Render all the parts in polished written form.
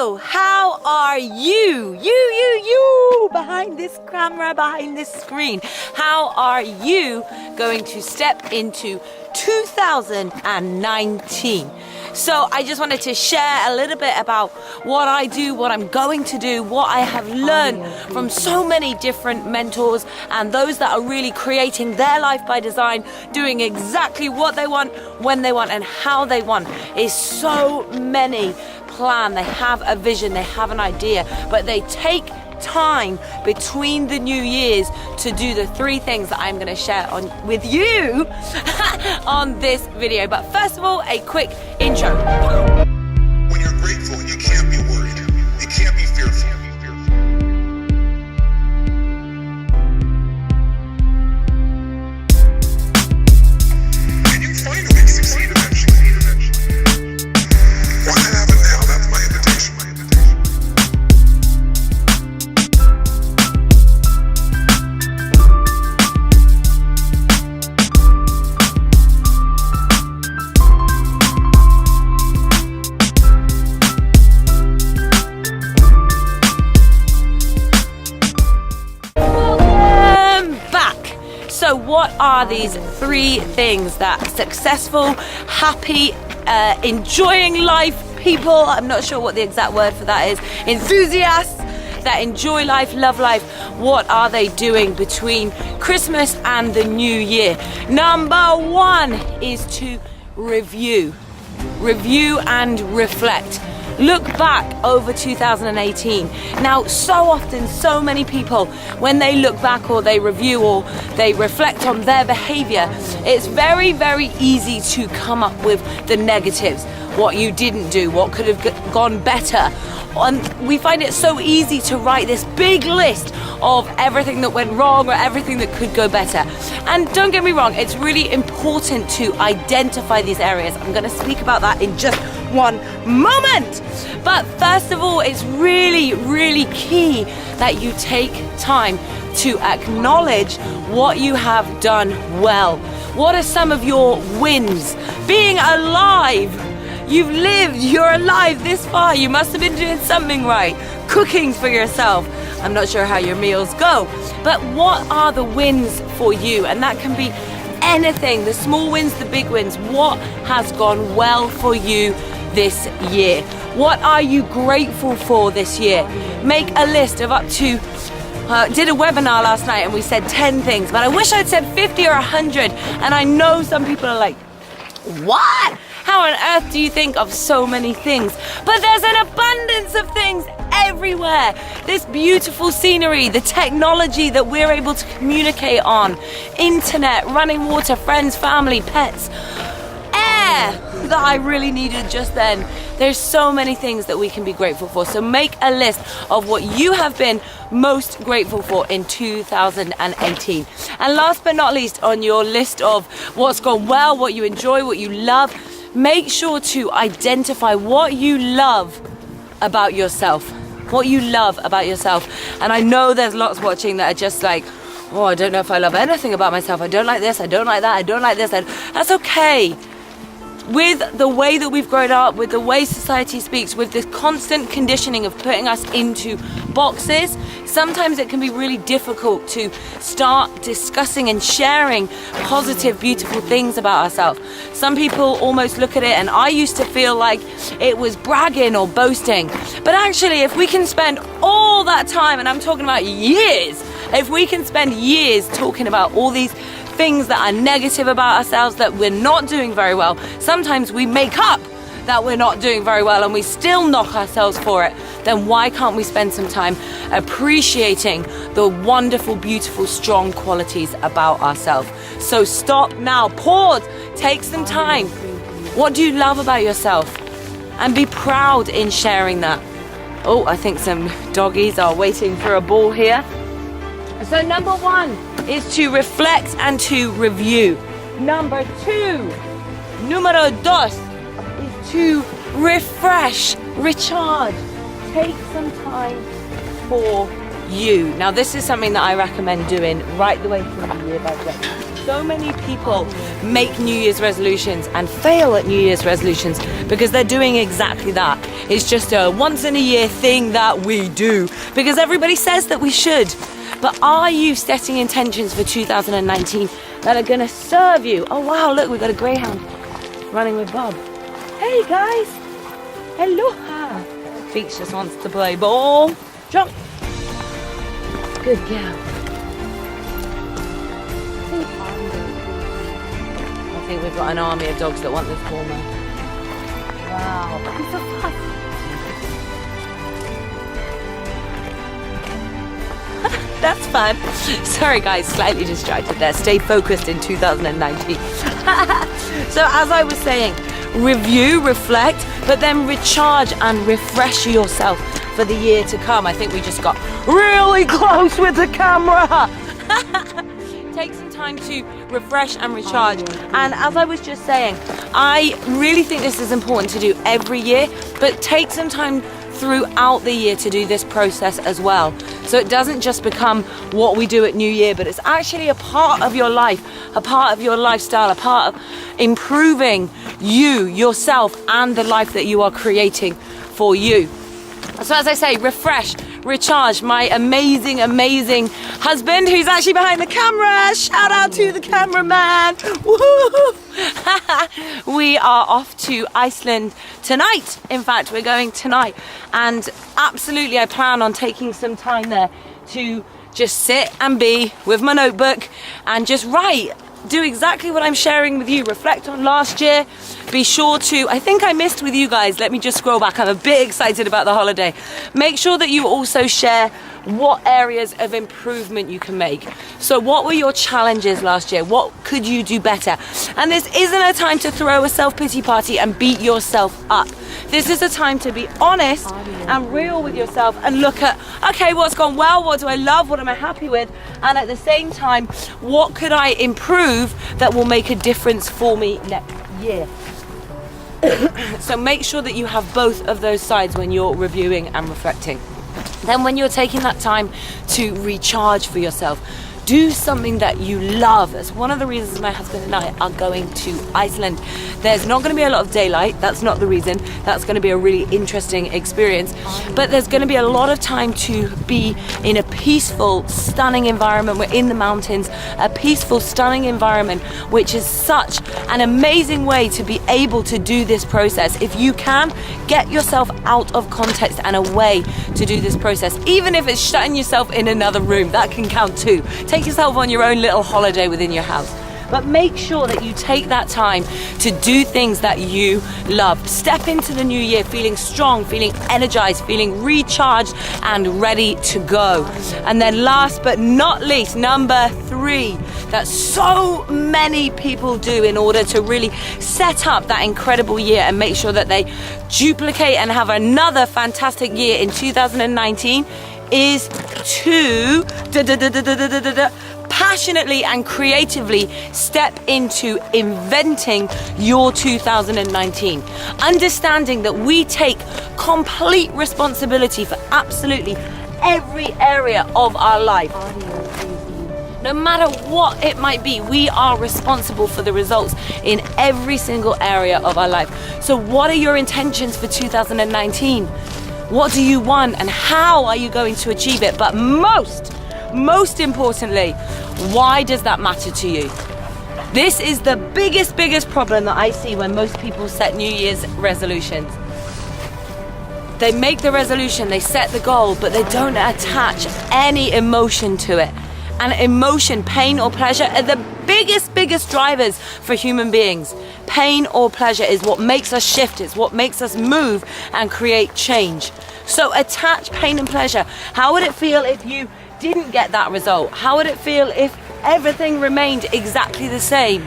So, how are you? You, behind this camera, behind this screen. How are you going to step into 2019? So I just wanted to share a little bit about what I do, what I'm going to do, what I have learned from so many different mentors and those that are really creating their life by design, doing exactly what they want, when they want, and how they want. Is so many plan, they have a vision, they have an idea, but they take time between the new years to do the 3 things that I'm going to share with you on this video. But first of all, a quick intro. When you're grateful, you can't be worried. You can't be fearful. And you find a way to succeed eventually. Why not have it now? That's my invitation. So what are these 3 things that successful, happy, enjoying life people, I'm not sure what the exact word for that is, enthusiasts that enjoy life, love life, what are they doing between Christmas and the new year? Number 1 is to review and reflect. Look back over 2018. Now, so often, so many people, when they look back or they review or they reflect on their behavior, it's very, very easy to come up with the negatives, what you didn't do, what could have gone better. And we find it so easy to write this big list of everything that went wrong or everything that could go better. And don't get me wrong, it's really important to identify these areas. I'm going to speak about that in just one moment. But first of all, it's really, really key that you take time to acknowledge what you have done well. What are some of your wins? Being alive. You've lived, you're alive this far. You must have been doing something right. Cooking for yourself. I'm not sure how your meals go, but what are the wins for you? And that can be anything, the small wins, the big wins. What has gone well for you this year? What are you grateful for this year? Make a list of up to, did a webinar last night and we said 10 things, but I wish I'd said 50 or 100. And I know some people are like, what? How on earth do you think of so many things? But there's an abundance of things everywhere. This beautiful scenery, the technology that we're able to communicate on, internet, running water, friends, family, pets, air that I really needed just then. There's so many things that we can be grateful for. So make a list of what you have been most grateful for in 2018. And last but not least, on your list of what's gone well, what you enjoy, what you love, make sure to identify what you love about yourself. What you love about yourself. And I know there's lots watching that are just like, oh, I don't know if I love anything about myself. I don't like this, I don't like that, I don't like this. That's okay. With the way that we've grown up, with the way society speaks, with this constant conditioning of putting us into boxes, sometimes it can be really difficult to start discussing and sharing positive, beautiful things about ourselves. Some people almost look at it, and I used to feel like it was bragging or boasting. But actually, if we can spend all that time, and I'm talking about years, if we can spend years talking about all these things that are negative about ourselves, that we're not doing very well, sometimes we make up that we're not doing very well and we still knock ourselves for it, then why can't we spend some time appreciating the wonderful, beautiful, strong qualities about ourselves? So stop now, pause, take some time. What do you love about yourself? And be proud in sharing that. Oh, I think some doggies are waiting for a ball here. So number 1 is to reflect and to review. Number 2, numero 2, is to refresh, recharge. Take some time for you. Now this is something that I recommend doing right the way through the year, by the way. so many people make New Year's resolutions and fail at New Year's resolutions because they're doing exactly that. It's just a once in a year thing that we do because everybody says that we should. But are you setting intentions for 2019 that are going to serve you? Oh wow, look, we've got a greyhound running with Bob. Hey guys, aloha. Beach just wants to play ball. Jump. Good girl. I think we've got an army of dogs that want this corner. Wow, he's so fast. That's fun. Sorry guys, slightly distracted there. Stay focused in 2019. So as I was saying, review, reflect, but then recharge and refresh yourself for the year to come. I think we just got really close with the camera. Take some time to refresh and recharge. And as I was just saying, I really think this is important to do every year, but take some time throughout the year to do this process as well. So it doesn't just become what we do at New Year, but it's actually a part of your life, a part of your lifestyle, a part of improving you, yourself, and the life that you are creating for you. So as I say, refresh, recharge. My amazing, amazing husband who's actually behind the camera. Shout out to the cameraman. Woo! We are off to Iceland tonight. In fact, we're going tonight. And absolutely, I plan on taking some time there to just sit and be with my notebook and just write. Do exactly what I'm sharing with you. Reflect on last year. Be sure to, I think I missed with you guys. Let me just scroll back. I'm a bit excited about the holiday. Make sure that you also share what areas of improvement you can make. So what were your challenges last year? What could you do better? And this isn't a time to throw a self-pity party and beat yourself up. This is a time to be honest and real with yourself and look at, okay, what's gone well? What do I love? What am I happy with? And at the same time, what could I improve that will make a difference for me next year? So make sure that you have both of those sides when you're reviewing and reflecting. Then when you're taking that time to recharge for yourself, do something that you love. That's one of the reasons my husband and I are going to Iceland. There's not going to be a lot of daylight. That's not the reason. That's going to be a really interesting experience. But there's going to be a lot of time to be in a peaceful, stunning environment. We're in the mountains, a peaceful, stunning environment, which is such an amazing way to be able to do this process. If you can, get yourself out of context and away to do this process. Even if it's shutting yourself in another room, that can count too. Take yourself on your own little holiday within your house. But make sure that you take that time to do things that you love. Step into the new year feeling strong, feeling energized, feeling recharged and ready to go. And then last but not least, number 3, that so many people do in order to really set up that incredible year and make sure that they duplicate and have another fantastic year in 2019 is to passionately and creatively step into inventing your 2019. Understanding that we take complete responsibility for absolutely every area of our life. No matter what it might be, we are responsible for the results in every single area of our life. So what are your intentions for 2019? What do you want and how are you going to achieve it? But most importantly, why does that matter to you? This is the biggest problem that I see when most people set New Year's resolutions. They make the resolution, they set the goal, but they don't attach any emotion to it. And emotion, pain or pleasure are the biggest drivers for human beings. Pain or pleasure is what makes us shift, it's what makes us move and create change. So attach pain and pleasure. How would it feel if you didn't get that result? How would it feel if everything remained exactly the same?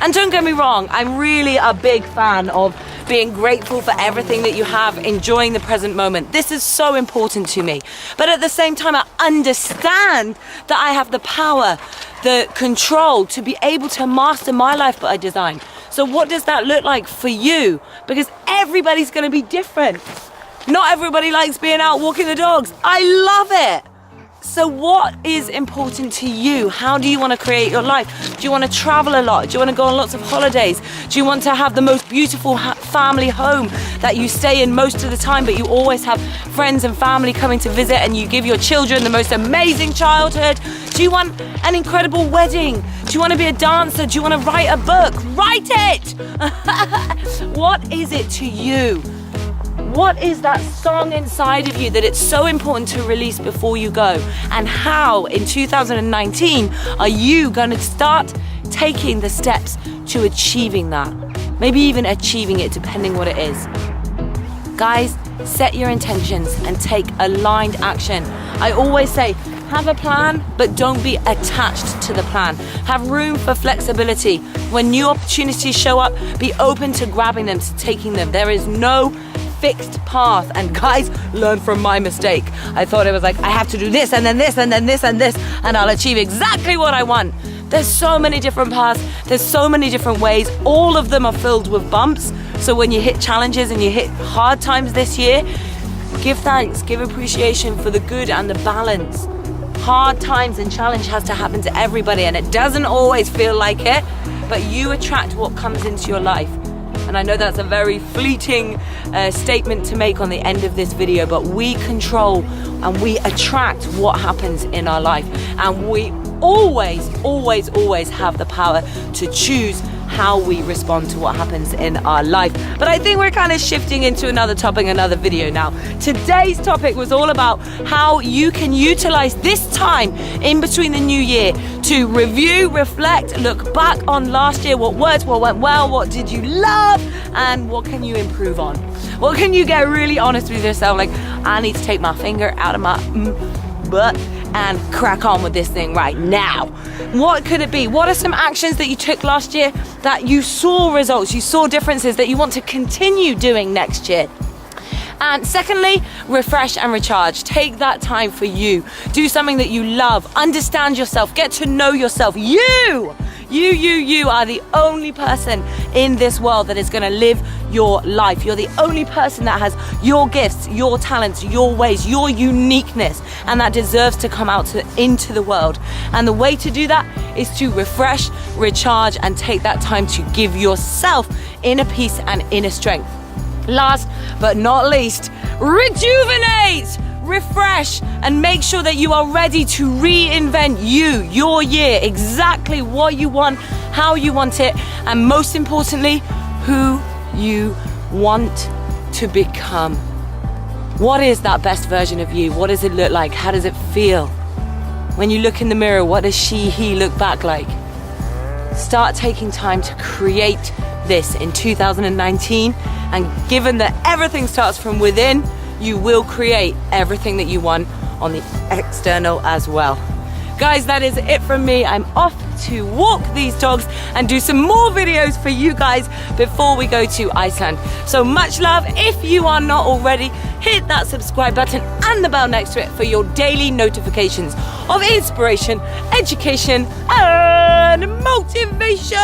And don't get me wrong, I'm really a big fan of being grateful for everything that you have, enjoying the present moment. This is so important to me. But at the same time, I understand that I have the power, the control to be able to master my life by design. So what does that look like for you? Because everybody's going to be different. Not everybody likes being out walking the dogs. I love it. So what is important to you? How do you want to create your life? Do you want to travel a lot? Do you want to go on lots of holidays? Do you want to have the most beautiful family home that you stay in most of the time, but you always have friends and family coming to visit and you give your children the most amazing childhood? Do you want an incredible wedding? Do you want to be a dancer? Do you want to write a book? Write it! What is it to you? What is that song inside of you that it's so important to release before you go? And how in 2019 are you going to start taking the steps to achieving that? Maybe even achieving it, depending what it is. Guys, set your intentions and take aligned action. I always say, have a plan, but don't be attached to the plan. Have room for flexibility. When new opportunities show up, be open to grabbing them, to taking them. There is no fixed path. And guys, learn from my mistake. I thought it was like, I have to do this and then this and then this and this, and I'll achieve exactly what I want. There's so many different paths. There's so many different ways. All of them are filled with bumps. So when you hit challenges and you hit hard times this year, give thanks, give appreciation for the good and the balance. Hard times and challenge has to happen to everybody, and it doesn't always feel like it, but you attract what comes into your life. And I know that's a very fleeting statement to make on the end of this video, but we control and we attract what happens in our life. And we always, always, always have the power to choose how we respond to what happens in our life. But I think we're kind of shifting into another topic, another video now. Today's topic was all about how you can utilize this time in between the new year to review, reflect, look back on last year, what worked, what went well, what did you love, and what can you improve on? What can you get really honest with yourself? Like, I need to take my finger out of my butt and crack on with this thing right now. What could it be? What are some actions that you took last year that you saw results, you saw differences that you want to continue doing next year? And secondly, refresh and recharge. Take that time for you. Do something that you love. Understand yourself. Get to know yourself. You are the only person in this world that is going to live your life. You're the only person that has your gifts, your talents, your ways, your uniqueness, and that deserves to come out into the world. And the way to do that is to refresh, recharge, and take that time to give yourself inner peace and inner strength. Last but not least, rejuvenate, refresh, and make sure that you are ready to reinvent your year, exactly what you want, how you want it, and most importantly, who you want to become. What is that best version of you? What does it look like? How does it feel? When you look in the mirror, what does he look back like? Start taking time to create this in 2019, and given that everything starts from within, you will create everything that you want on the external as well. Guys, that is it from me. I'm off to walk these dogs and do some more videos for you guys before we go to Iceland. So much love. If you are not already, hit that subscribe button and the bell next to it for your daily notifications of inspiration, education, and motivation.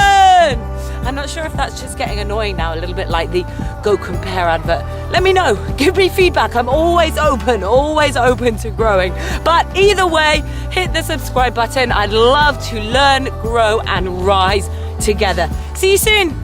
I'm not sure if that's just getting annoying now, a little bit like the Go Compare advert. Let me know, give me feedback. I'm always open to growing. But either way, hit the subscribe button. I'd love to learn, grow, and rise together. See you soon.